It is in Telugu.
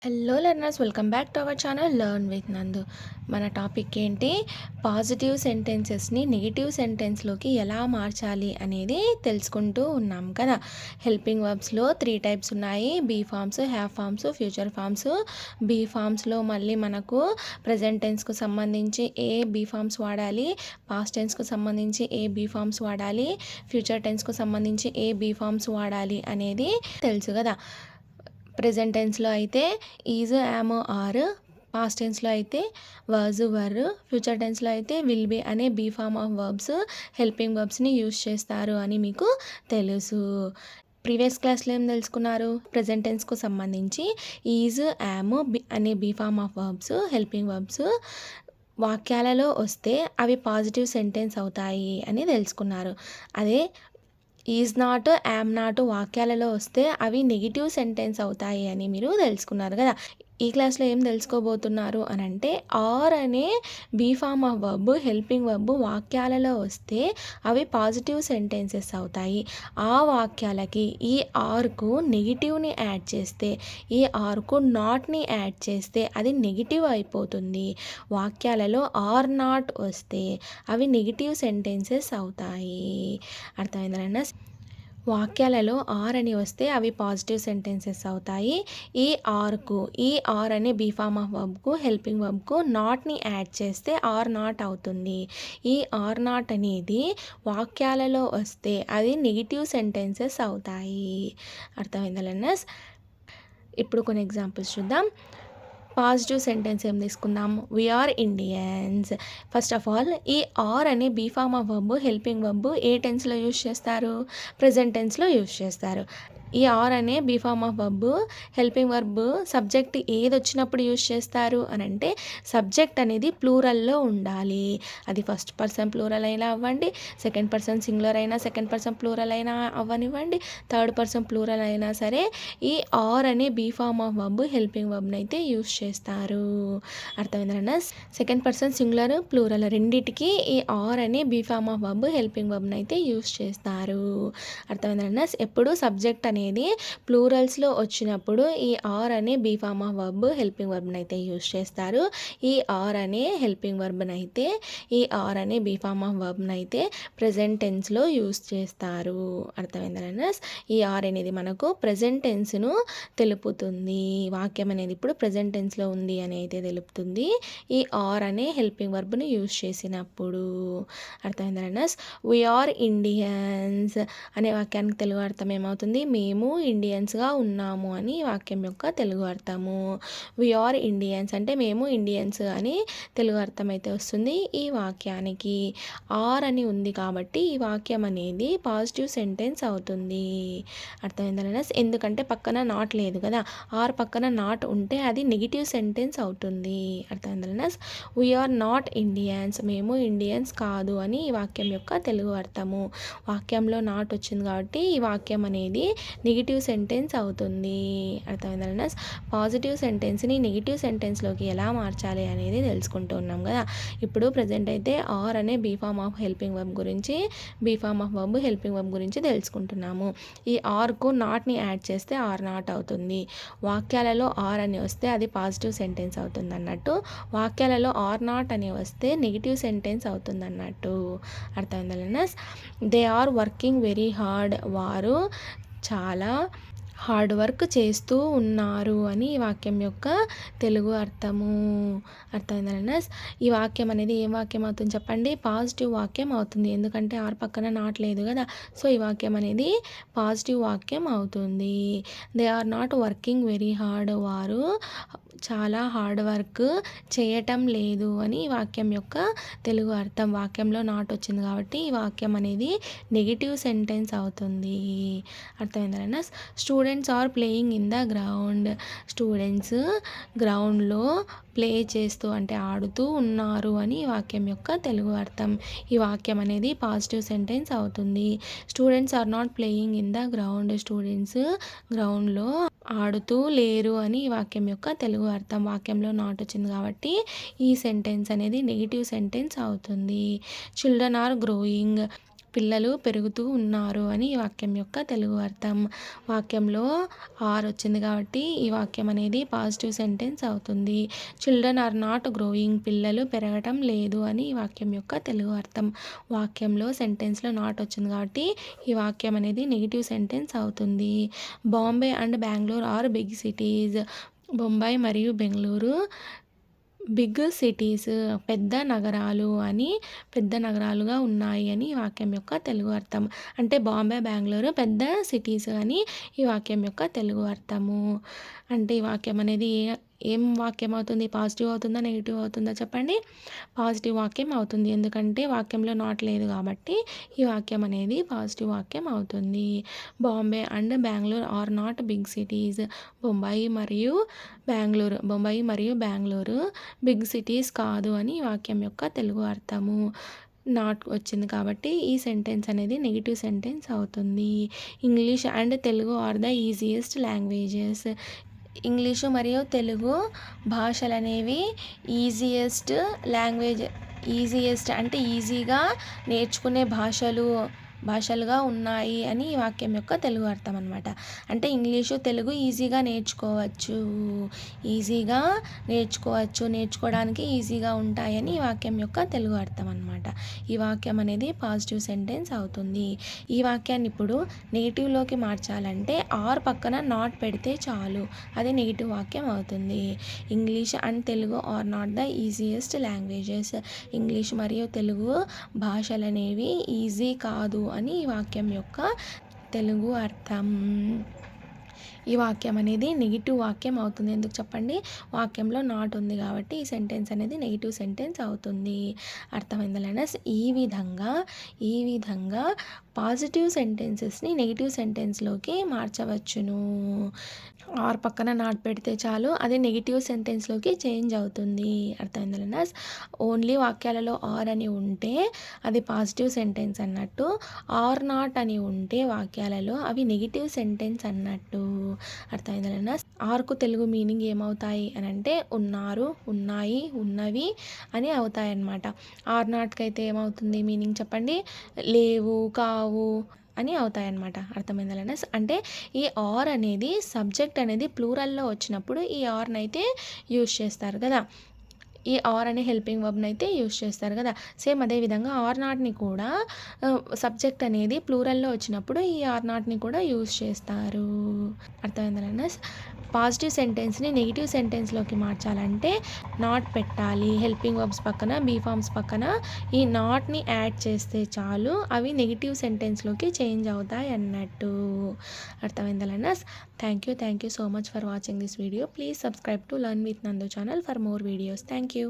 Hello learners, welcome back to our channel learn with నందు. మన టాపిక్ ఏంటి, పాజిటివ్ సెంటెన్సెస్ని నెగిటివ్ సెంటెన్స్లోకి ఎలా మార్చాలి అనేది తెలుసుకుంటూ ఉన్నాం కదా. హెల్పింగ్ వర్బ్స్లో 3 టైప్స్ ఉన్నాయి: be forms, have forms, future forms. Be ఫార్మ్స్లో మళ్ళీ మనకు ప్రజెంట్ టెన్స్కు సంబంధించి ఏ బీ ఫార్మ్స్ వాడాలి, పాస్ట్ టెన్స్కు సంబంధించి ఏ బీ ఫార్మ్స్ వాడాలి, ఫ్యూచర్ టెన్స్కు సంబంధించి ఏ బీ ఫార్మ్స్ వాడాలి అనేది తెలుసు కదా. ప్రెజెంట్ టెన్స్లో అయితే ఈజ్, యామ్, ఆర్. పాస్ట్ టెన్స్లో అయితే వాజ్, వర్. ఫ్యూచర్ టెన్స్లో అయితే విల్ బి అనే be form of verbs, helping వర్బ్స్ని యూజ్ చేస్తారు అని మీకు తెలుసు. ప్రీవియస్ క్లాస్లో ఏం తెలుసుకున్నారు? ప్రెజెంట్ టెన్స్కు సంబంధించి ఈజ్, యామ్, అనే be form of verbs, helping verbs వాక్యాలలో వస్తే అవి పాజిటివ్ సెంటెన్స్ అవుతాయి అని తెలుసుకున్నారు. అదే ఈజ్ నాట్, యామ్ నాట్ వాక్యాలలో వస్తే అవి నెగిటివ్ సెంటెన్స్ అవుతాయి అని మీరు తెలుసుకున్నారు కదా. ఈ క్లాస్లో ఏం తెలుసుకోబోతున్నారు అని అంటే, ఆర్ అనే be form of verb, helping verb వాక్యాలలో వస్తే అవి పాజిటివ్ సెంటెన్సెస్ అవుతాయి. ఆ వాక్యాలకి ఈ ఆర్కు నెగిటివ్ని యాడ్ చేస్తే, ఈ ఆర్కు నాట్ని యాడ్ చేస్తే అది నెగిటివ్ అయిపోతుంది. వాక్యాలలో ఆర్ నాట్ వస్తే అవి నెగిటివ్ సెంటెన్సెస్ అవుతాయి. అర్థమైందన్న? వాక్యాలలో ఆర్ అని వస్తే అవి పాజిటివ్ సెంటెన్సెస్ అవుతాయి. ఈ ఆర్ అనే బీ ఫార్మ్ ఆఫ్ వర్బ్కు, హెల్పింగ్ వర్బ్కు నాట్ని యాడ్ చేస్తే ఆర్ నాట్ అవుతుంది. ఈ ఆర్ నాట్ అనేది వాక్యాలలో వస్తే అది నెగిటివ్ సెంటెన్సెస్ అవుతాయి. అర్థమైందా లెర్నర్స్? ఇప్పుడు కొన్ని ఎగ్జాంపుల్స్ చూద్దాం. పాజిటివ్ సెంటెన్స్ ఏం తీసుకుందాం? We are Indians. First of all, ఈ ఆర్ అనే be form of verb, helping verb ఏ టెన్స్లో యూజ్ చేస్తారు? ప్రెజెంట్ టెన్స్లో యూజ్ చేస్తారు. ఈ ఆర్ అనే be form of verb, helping verb subject ఏది వచ్చినప్పుడు యూజ్ చేస్తారు అని అంటే, సబ్జెక్ట్ అనేది ప్లూరల్లో ఉండాలి. అది ఫస్ట్ పర్సన్ ప్లూరల్ అయినా అవ్వండి, సెకండ్ పర్సన్ సింగులర్ అయినా, సెకండ్ పర్సన్ ప్లూరల్ అయినా అవ్వనివ్వండి, థర్డ్ పర్సన్ ప్లూరల్ అయినా సరే ఈ ఆర్ అనే be form of verb, helping వర్బ్ని అయితే యూజ్ చేస్తారు. అర్థమైందన్న? సెకండ్ పర్సన్ సింగులర్, ప్లూరల్ రెండిటికి ఈ ఆర్ అనే be form of verb, helping వర్బ్ని అయితే యూజ్ చేస్తారు. అర్థమైందన్న? ఎప్పుడు సబ్జెక్ట్ అనేది ప్లూరల్స్లో వచ్చినప్పుడు ఈ ఆర్ అనే be form of verb, helping వర్బ్ని అయితే యూజ్ చేస్తారు. ఈ ఆర్ అనే హెల్పింగ్ వర్బ్ని అయితే, ఈ ఆర్ అనే బీ ఫార్మ్ ఆఫ్ వర్బ్ని అయితే ప్రెజెంట్ టెన్స్లో యూజ్ చేస్తారు. అర్థమైందన్న? ఈ ఆర్ అనేది మనకు ప్రెజెంట్ టెన్స్ను తెలుపుతుంది. వాక్యం అనేది ఇప్పుడు ప్రెజెంట్ టెన్స్లో ఉంది అని అయితే తెలుపుతుంది ఈ ఆర్ అనే హెల్పింగ్ వర్బ్ని యూజ్ చేసినప్పుడు. అర్థమైందన్న? వీఆర్ ఇండియన్స్ అనే వాక్యానికి తెలుగు అర్థం ఏమవుతుంది? మేము ఇండియన్స్గా ఉన్నాము అని వాక్యం యొక్క తెలుగు అర్థము. వీఆర్ ఇండియన్స్ అంటే మేము ఇండియన్స్ అని తెలుగు అర్థం అయితే వస్తుంది ఈ వాక్యానికి. ఆర్ అని ఉంది కాబట్టి ఈ వాక్యం అనేది పాజిటివ్ సెంటెన్స్ అవుతుంది. అర్థమైందన్న? ఎందుకంటే పక్కన నాట్ లేదు కదా. ఆర్ పక్కన నాట్ ఉంటే అది నెగిటివ్ సెంటెన్స్ అవుతుంది. అర్థమైందన్న? వీఆర్ నాట్ ఇండియన్స్, మేము ఇండియన్స్ కాదు అని ఈ వాక్యం యొక్క తెలుగు అర్థము. వాక్యంలో నాట్ వచ్చింది కాబట్టి ఈ వాక్యం అనేది నెగిటివ్ సెంటెన్స్ అవుతుంది. అర్థమైందన్న? పాజిటివ్ సెంటెన్స్ని నెగిటివ్ సెంటెన్స్లోకి ఎలా మార్చాలి అనేది తెలుసుకుంటూ ఉన్నాం కదా. ఇప్పుడు ప్రజెంట్ అయితే ఆర్ అనే be form of helping verb గురించి, be form of verb, helping verb గురించి తెలుసుకుంటున్నాము. ఈ ఆర్కు నాట్ని యాడ్ చేస్తే ఆర్ నాట్ అవుతుంది. వాక్యాలలో ఆర్ అని వస్తే అది పాజిటివ్ సెంటెన్స్ అవుతుంది అన్నట్టు, వాక్యాలలో ఆర్ నాట్ అని వస్తే నెగిటివ్ సెంటెన్స్ అవుతుంది అన్నట్టు. అర్థమైందా? They are working very hard. వారు చాలా హార్డ్ వర్క్ చేస్తూ ఉన్నారు అని ఈ వాక్యం యొక్క తెలుగు అర్థము. అర్థమైందన్న? ఈ వాక్యం అనేది ఏం వాక్యం అవుతుంది చెప్పండి? పాజిటివ్ వాక్యం అవుతుంది. ఎందుకంటే ఆర్ పక్కన నాట్ లేదు కదా. సో ఈ వాక్యం అనేది పాజిటివ్ వాక్యం అవుతుంది. They are not working very hard. వారు చాలా హార్డ్ వర్క్ చేయటం లేదు అని ఈ వాక్యం యొక్క తెలుగు అర్థం. వాక్యంలో నాట్ వచ్చింది కాబట్టి ఈ వాక్యం అనేది నెగిటివ్ సెంటెన్స్ అవుతుంది. అర్థమైందన్న? Students are playing in the ground. Students గ్రౌండ్లో ప్లే చేస్తూ అంటే ఆడుతూ ఉన్నారు అని ఈ వాక్యం యొక్క తెలుగు అర్థం. ఈ వాక్యం అనేది పాజిటివ్ సెంటెన్స్ అవుతుంది. Students are not playing in the ground. Students గ్రౌండ్లో ఆడుతూ లేరు అని ఈ వాక్యం యొక్క తెలుగు అర్థం. వాక్యంలో నాట్ వచ్చింది కాబట్టి ఈ సెంటెన్స్ అనేది నెగిటివ్ సెంటెన్స్ అవుతుంది. Children are growing. పిల్లలు పెరుగుతూ ఉన్నారు అని ఈ వాక్యం యొక్క తెలుగు అర్థం. వాక్యంలో ఆర్ వచ్చింది కాబట్టి ఈ వాక్యం అనేది పాజిటివ్ సెంటెన్స్ అవుతుంది. చిల్డ్రన్ ఆర్ నాట్ గ్రోయింగ్, పిల్లలు పెరగటం లేదు అని ఈ వాక్యం యొక్క తెలుగు అర్థం. వాక్యంలో సెంటెన్స్లో నాట్ వచ్చింది కాబట్టి ఈ వాక్యం అనేది నెగిటివ్ సెంటెన్స్ అవుతుంది. Bombay and Bengaluru are big cities, Bombay మరియు బెంగళూరు బిగ్ సిటీస్, పెద్ద నగరాలుగా ఉన్నాయి అని ఈ వాక్యం యొక్క తెలుగు అర్థం. అంటే బాంబే బెంగళూరు పెద్ద సిటీస్ అని ఈ వాక్యం యొక్క తెలుగు అర్థము. అంటే ఈ వాక్యం అనేది ఏం వాక్యం అవుతుంది? పాజిటివ్ అవుతుందా నెగిటివ్ అవుతుందా చెప్పండి? పాజిటివ్ వాక్యం అవుతుంది. ఎందుకంటే వాక్యంలో నాట్ లేదు కాబట్టి ఈ వాక్యం అనేది పాజిటివ్ వాక్యం అవుతుంది. Bombay and Bengaluru are not big cities, Bombay మరియు బెంగళూరు బిగ్ సిటీస్ కాదు అని ఈ వాక్యం యొక్క తెలుగు అర్థము. నాట్ వచ్చింది కాబట్టి ఈ సెంటెన్స్ అనేది నెగిటివ్ సెంటెన్స్ అవుతుంది. English and Telugu are the easiest languages, English మరియు తెలుగు భాషలనేవి ఈజియెస్ట్ అంటే ఈజీగా నేర్చుకునే భాషలుగా ఉన్నాయి అని ఈ వాక్యం యొక్క తెలుగు అర్థం అనమాట. అంటే ఇంగ్లీషు తెలుగు ఈజీగా నేర్చుకోవడానికి ఈజీగా ఉంటాయని ఈ వాక్యం యొక్క తెలుగు అర్థం అనమాట. ఈ వాక్యం అనేది పాజిటివ్ సెంటెన్స్ అవుతుంది. ఈ వాక్యాన్ని ఇప్పుడు నెగిటివ్లోకి మార్చాలంటే ఆర్ పక్కన నాట్ పెడితే చాలు, అది నెగిటివ్ వాక్యం అవుతుంది. English and Telugu are not the easiest languages, English మరియు తెలుగు భాషలనేవి ఈజీ కాదు అని ఈ వాక్యం యొక్క తెలుగు అర్థం. ఈ వాక్యం అనేది నెగిటివ్ వాక్యం అవుతుంది. ఎందుకు చెప్పండి? వాక్యంలో నాట్ ఉంది కాబట్టి ఈ సెంటెన్స్ అనేది నెగిటివ్ సెంటెన్స్ అవుతుంది. అర్థమైందా లెర్నర్స్? ఈ విధంగా పాజిటివ్ సెంటెన్సెస్ని నెగిటివ్ సెంటెన్స్లోకి మార్చవచ్చును. ఆర్ పక్కన నాట్ పెడితే చాలు, అది నెగిటివ్ సెంటెన్స్లోకి చేంజ్ అవుతుంది. అర్థమైందా లెర్నర్స్? ఓన్లీ వాక్యాలలో ఆర్ అని ఉంటే అది పాజిటివ్ సెంటెన్స్ అన్నట్టు, ఆర్ నాట్ అని ఉంటే వాక్యాలలో అవి నెగిటివ్ సెంటెన్స్ అన్నట్టు. అర్థమైందా లెర్నర్స్? ఆర్కు తెలుగు మీనింగ్ ఏమవుతాయి అని అంటే ఉన్నారు, ఉన్నాయి, ఉన్నవి అని అవుతాయి అన్నమాట. ఆర్ నాట్కి అయితే ఏమవుతుంది మీనింగ్ చెప్పండి? లేవు, కావు అని అవుతాయన్నమాట. అర్థమైందా లెర్నర్స్? అంటే ఈ ఆర్ అనేది సబ్జెక్ట్ అనేది ప్లూరల్లో వచ్చినప్పుడు ఈ ఆర్ని అయితే యూజ్ చేస్తారు కదా, ఈ ఆర్ అనే హెల్పింగ్ వర్బ్ని అయితే యూజ్ చేస్తారు కదా. సేమ్ అదేవిధంగా ఆర్ నాట్ని కూడా సబ్జెక్ట్ అనేది ప్లూరల్లో వచ్చినప్పుడు ఈ ఆర్ నాట్ని కూడా యూజ్ చేస్తారు. అర్థమైందా లెర్నర్స్? పాజిటివ్ సెంటెన్స్ని నెగిటివ్ సెంటెన్స్లోకి మార్చాలంటే నాట్ పెట్టాలి. హెల్పింగ్ వర్బ్స్ పక్కన, బీ ఫార్మ్స్ పక్కన ఈ నాట్ని యాడ్ చేస్తే చాలు, అవి నెగిటివ్ సెంటెన్స్లోకి చేంజ్ అవుతాయి అన్నట్టు. అర్థమైందా learners? Thank you so much for watching this video. Please subscribe to Learn with Nandu channel for more videos. Thank you.